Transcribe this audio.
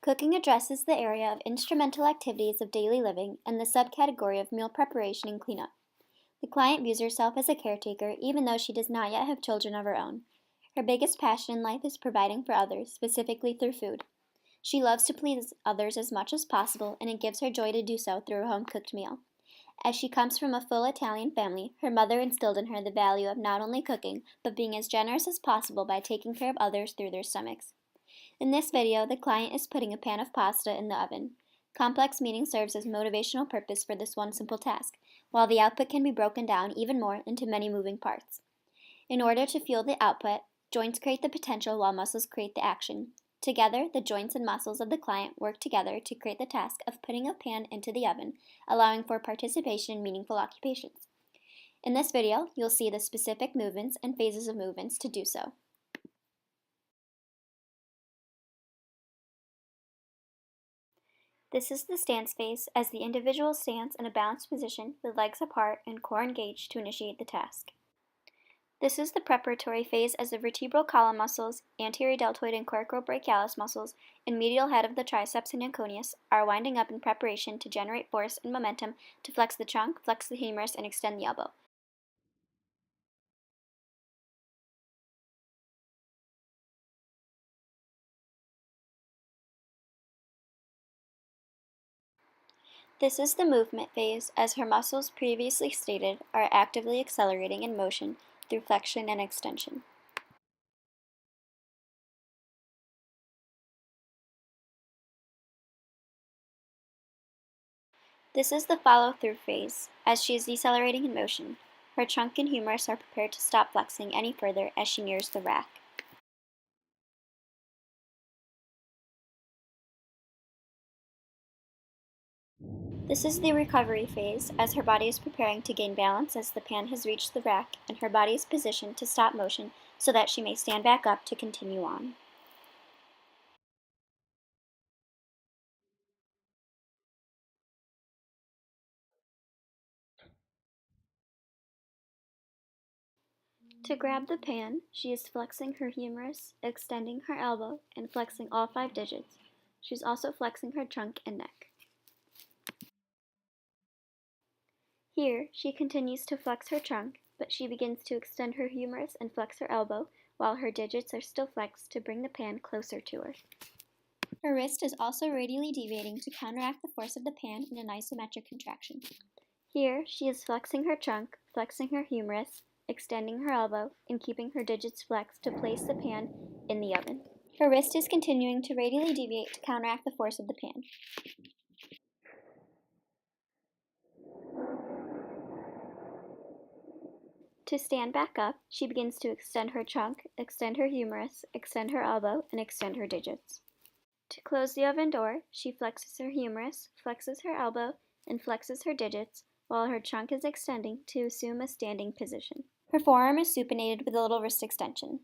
Cooking addresses the area of instrumental activities of daily living and the subcategory of meal preparation and cleanup. The client views herself as a caretaker even though she does not yet have children of her own. Her biggest passion in life is providing for others, specifically through food. She loves to please others as much as possible, and it gives her joy to do so through a home-cooked meal. As she comes from a full Italian family, her mother instilled in her the value of not only cooking, but being as generous as possible by taking care of others through their stomachs. In this video, the client is putting a pan of pasta in the oven. Complex meaning serves as motivational purpose for this one simple task, while the output can be broken down even more into many moving parts. In order to fuel the output, joints create the potential while muscles create the action. Together, the joints and muscles of the client work together to create the task of putting a pan into the oven, allowing for participation in meaningful occupations. In this video, you'll see the specific movements and phases of movements to do so. This is the stance phase, as the individual stands in a balanced position with legs apart and core engaged to initiate the task. This is the preparatory phase, as the vertebral column muscles, anterior deltoid and coracobrachialis muscles, and medial head of the triceps and anconeus are winding up in preparation to generate force and momentum to flex the trunk, flex the humerus, and extend the elbow. This is the movement phase, as her muscles previously stated are actively accelerating in motion through flexion and extension. This is the follow-through phase, as she is decelerating in motion. Her trunk and humerus are prepared to stop flexing any further as she nears the rack. This is the recovery phase, as her body is preparing to gain balance as the pan has reached the rack and her body is positioned to stop motion so that she may stand back up to continue on. To grab the pan, she is flexing her humerus, extending her elbow, and flexing all 5 digits. She's also flexing her trunk and neck. Here, she continues to flex her trunk, but she begins to extend her humerus and flex her elbow, while her digits are still flexed to bring the pan closer to her. Her wrist is also radially deviating to counteract the force of the pan in an isometric contraction. Here, she is flexing her trunk, flexing her humerus, extending her elbow, and keeping her digits flexed to place the pan in the oven. Her wrist is continuing to radially deviate to counteract the force of the pan. To stand back up, she begins to extend her trunk, extend her humerus, extend her elbow, and extend her digits. To close the oven door, she flexes her humerus, flexes her elbow, and flexes her digits, while her trunk is extending to assume a standing position. Her forearm is supinated with a little wrist extension.